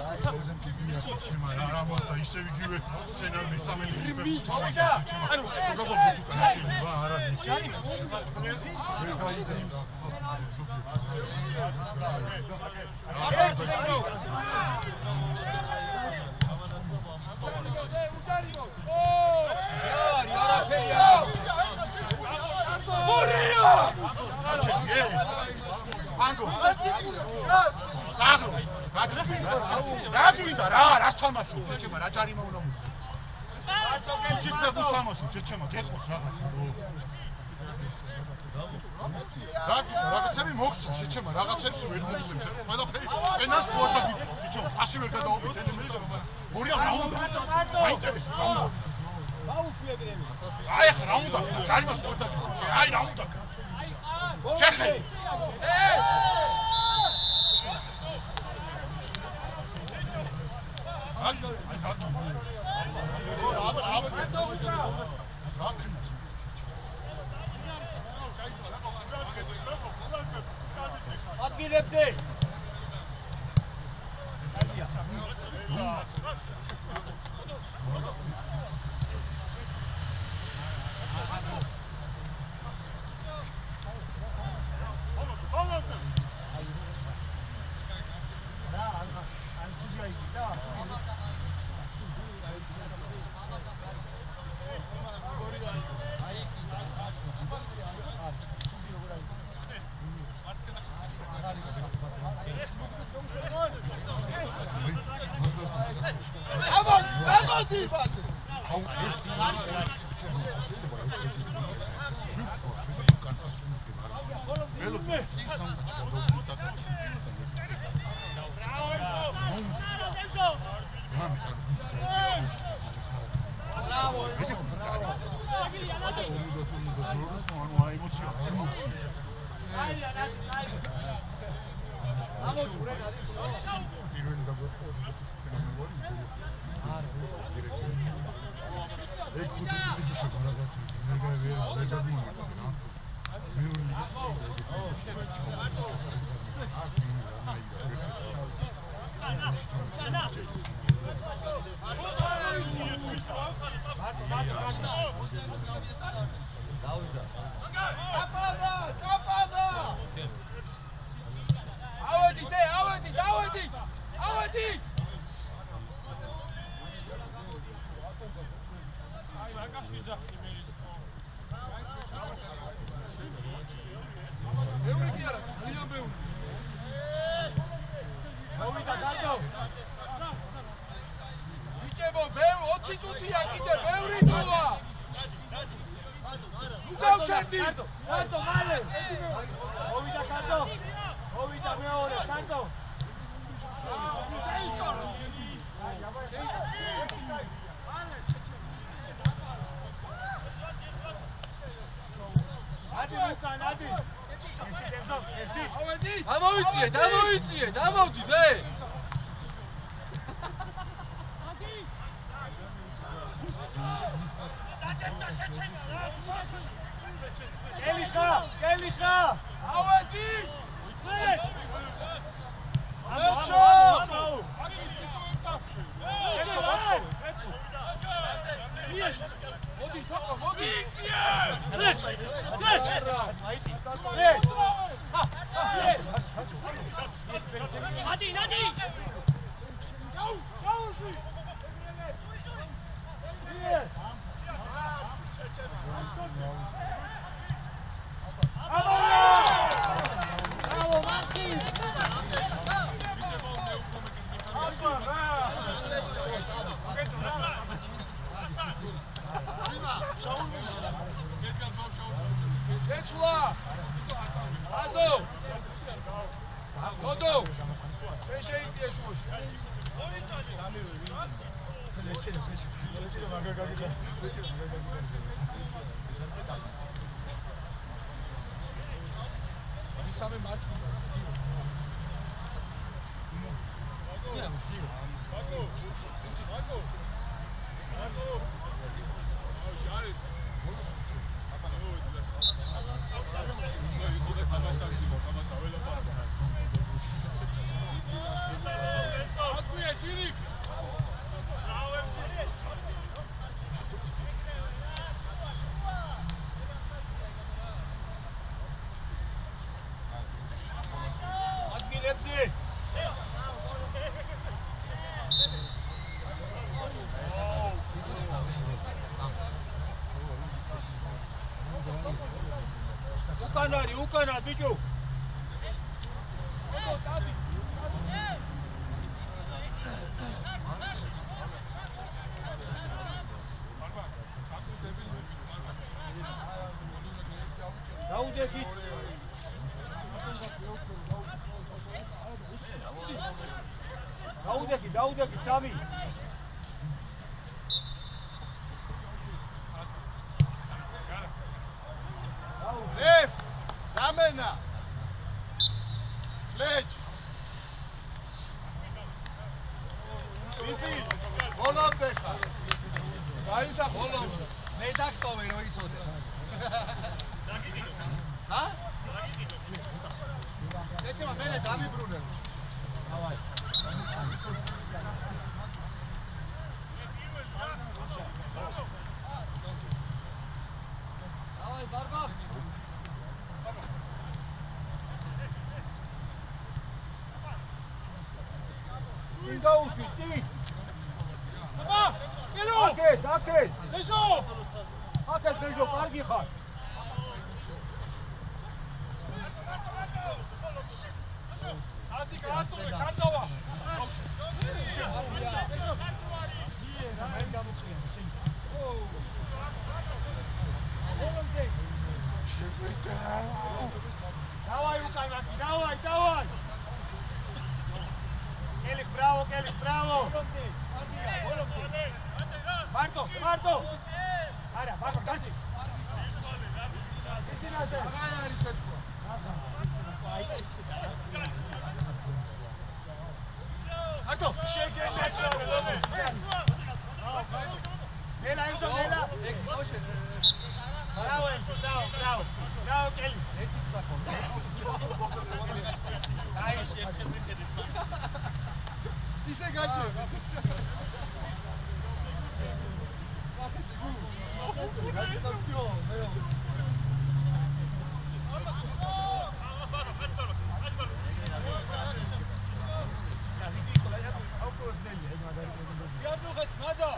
Sen მის შეჩემა რა მოხდა ისევ იგივე სცენარი მესამე ლიგის მოვიდა ანუ როგორ გითხრა არა რა გინდა რა რას თამაშობ შეჩემა რა ჯარიმა უნდა მოხდეს ის ფეხბურთს თამაშობ შეჩემა გეხოს რაღაცა რა რაღაცები მოხსა შეჩემა რაღაცებს ვერ მოხსებს ყველაფერი ენას ხوارდა გიქოს შეჩემა ფაში ვერ გადაობთ ელემენტარულად მორია რა უნდა აინტერესებს რა უნდა გაუშვებრები აი ხა რა უნდა ჯარიმას ხوارდა გიქოს აი რა უნდა ჩეხე ადგილებდე უკან არის, უკანა ბიჭო. დაუდექი, სამი. ლევ, სამენა. ფლეჯ. იცი, ბოლომდე ხარ. დაისახო. ბოლომდე. მე დაგტოვე რო იცოდე. ჰა? ესემა მე დამიბრუნე. დავაი. დავაი, ბარბა. წინ დაუშვი, წინ. აბა, კელო. აკეთ. ეშო. აკეთ, ბეჟო, კარგი ხარ. ასი გასწორე, განდავა. მე გამოხია, შენ. ბოლომდე. დავაი უკანა, დავაი. კელიხ, ბრავო. ბოლომდე, კარგია, ბოლომდე. მარტო. არა, ბაბა, კარგი. ისინაზე. აღარ არის შეცვლა. აი ეს. არტო, შეგენდაჭრე. ნელა. ეგ მოშეც. ბრავო, კელი. ერთიც დახო. აი, შეხედე. ისე გაჩერდი. იადუხეთ, მადო.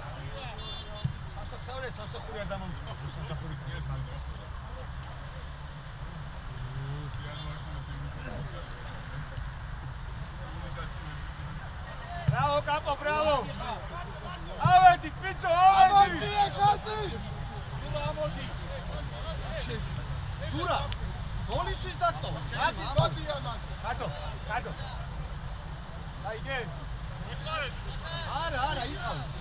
სამსახური არ დამამტყო, სამსახური წიეს ამბობს. Bravo, capo, bravo! Avanti, pizzo, avanti! Zura, amorti! Zura! Golistis dato! Ati, goti amas! Kato! Haide! Არა, იყავი.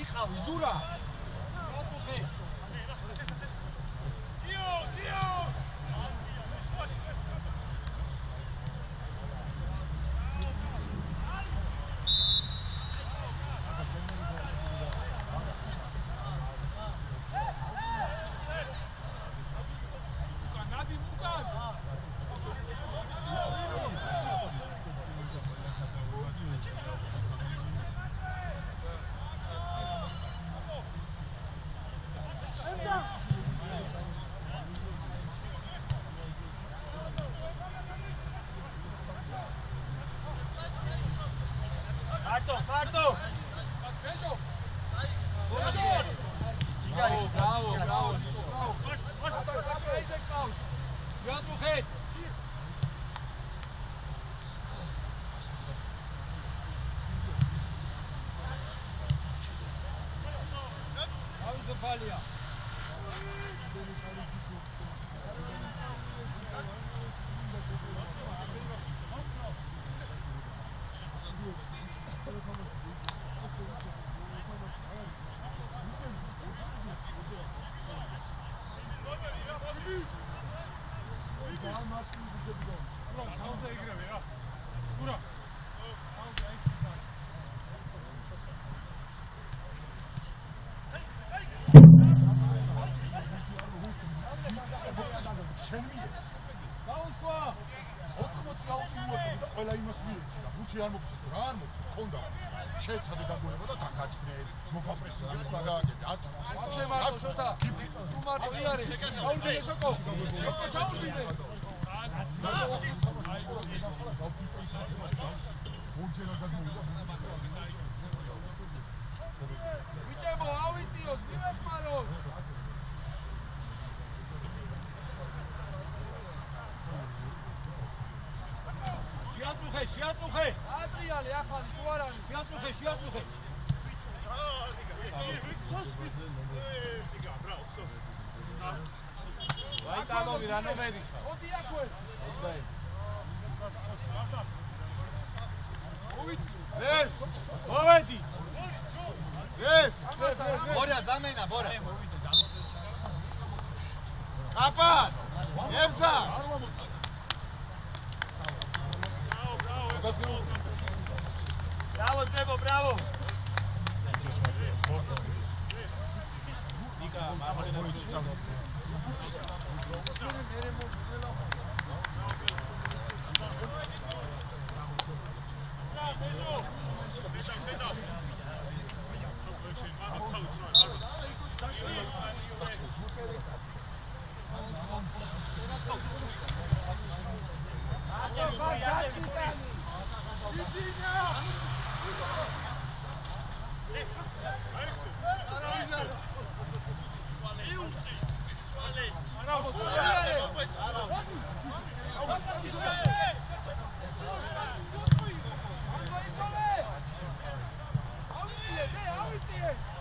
იყავი, ზურა! გაწუხე! დიო! Parto! ეშო. Bravo! ისე ყავს. Გაწუხეთ! ავიზოფალია. გაუსვა 80 აუცილებლად და ყველა იმას მიეცი და ხუთი არ მოგწეს რა არ მოგწეს ხონდა შეეცადე დაგუნება და დაგაჭდრე მოგაპრესინგე და გააკეთე აც ვაფშე მარტო შოთა სულ მარტო კი არის ჩაურბინე სოკო ჩაურბინე ორჯერ გადმოვიდა ვიჭებო, ავიწიოთ, მივეხმაროთ. შეაწუხე. ატრიალი ახალი თუ არ არის? შეაწუხე. ვაიტალოვი რა ნომერი ხარ? მოდი აქვე. ეს მოვედი. ეს ბორა ზამენა ბორა. აპა ემზა. Bravo, Tebo, bravo! Nika, mama moici samo.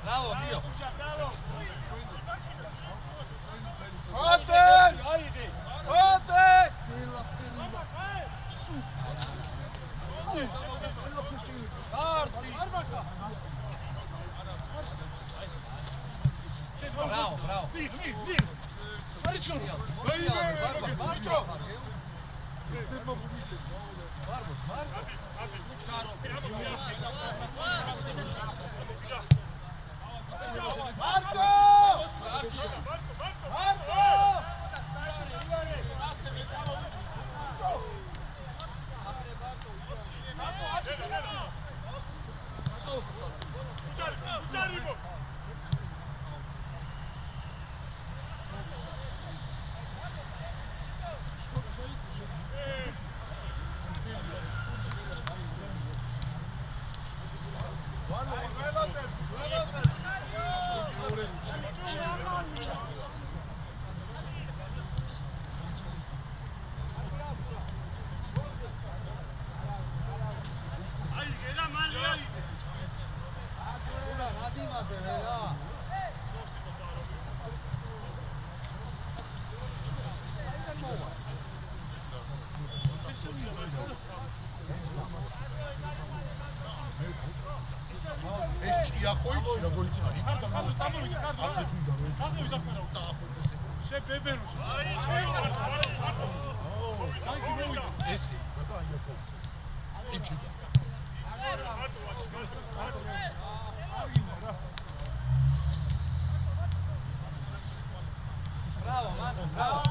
Bravo, Dio! Contes! Contes! Bravo, bravo. Maričko! Maričko! Marco! Bravo, Manu, bravo.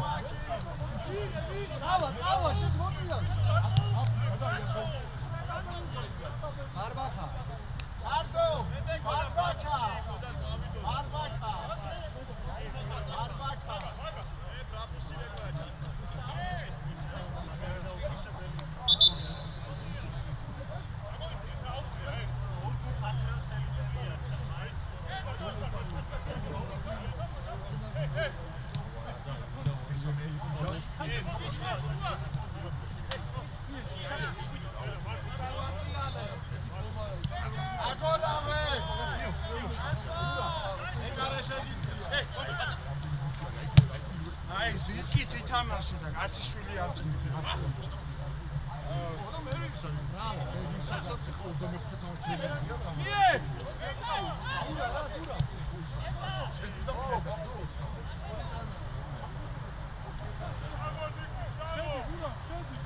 Bravo, siz motivat. Arbaka. Ardo, Arbaka. Arbaka. Arbaka. აი, ზიკით ითამაშე და კაცი შვილი არ და მე ისე ბრავო ეს საერთოდ 25 თამაში მიე დურა ცენტრი და შევდი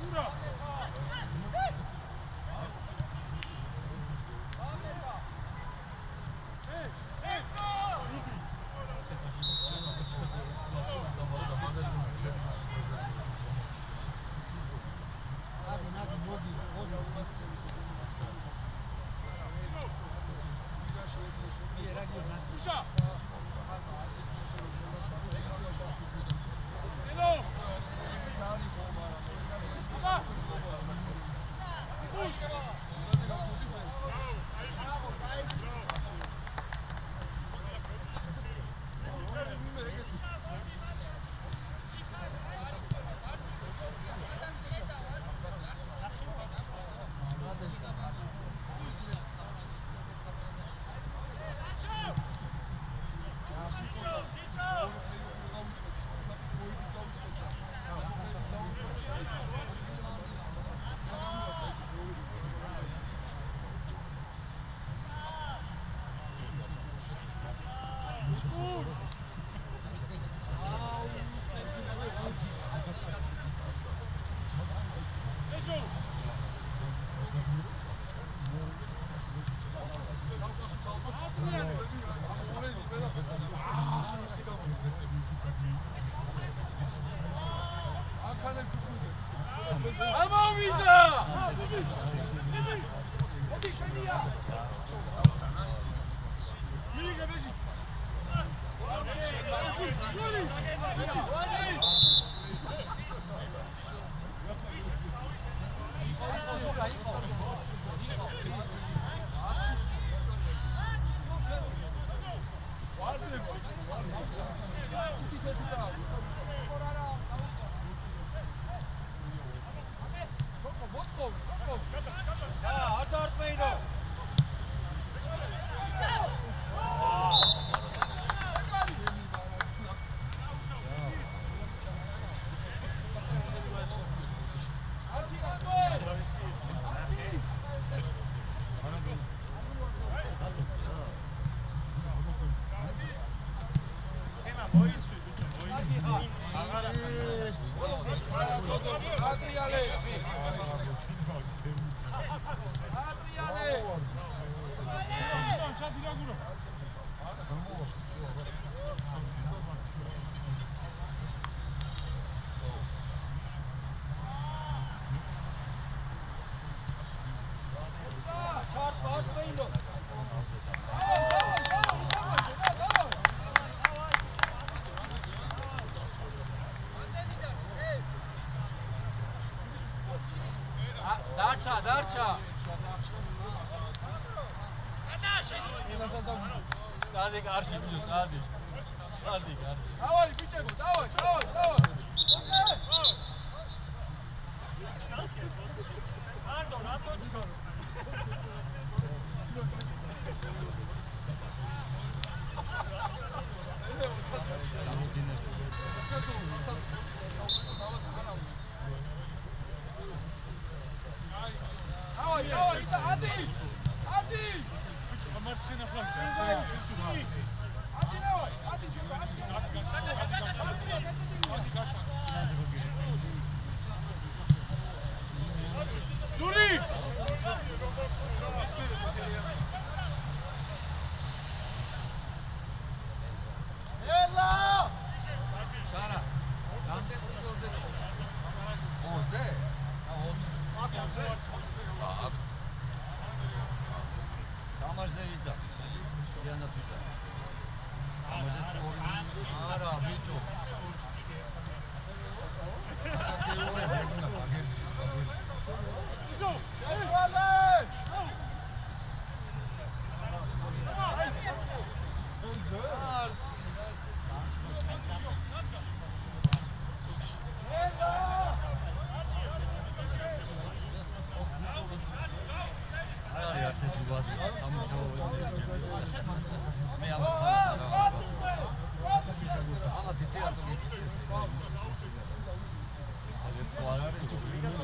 ამოვიდა! მოდი შენია! მიიღე ბეჟი. დარჩა. წადი კარში ბიჭო, წადი. წადი კარში. დავარი ბიჭებო, დავარი. ანდო, რატო ჩქო? დავარი, ადი! მარცხენა ფლანგზე წერილი ის თუ რა. ადი გაშა. დური! ელა! შარა, რამდენ წუთზე? 2-ზე? გამარზე იწა. შეიანად იწა. გამარზე თორი. არა, ბიჭო. ასე უე მეგონა ბაგერი. შეცვალე! აი არც ერთი ვაზი სამუშაო მე ამას ამათ იცი რატომ იკითხეს ეს არ არის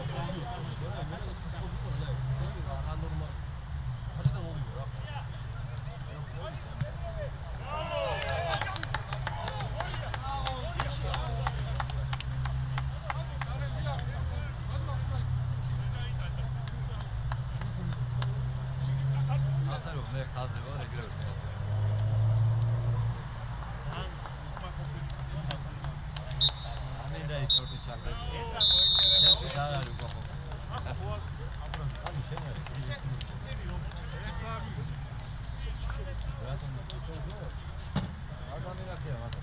მე ხაზე ვარ ეგრევე ამინდა ის ჩორტი ჩაგდები ჩემთვის არ არის უკვე ანუ შენ არის რა გამინახია მაგრამ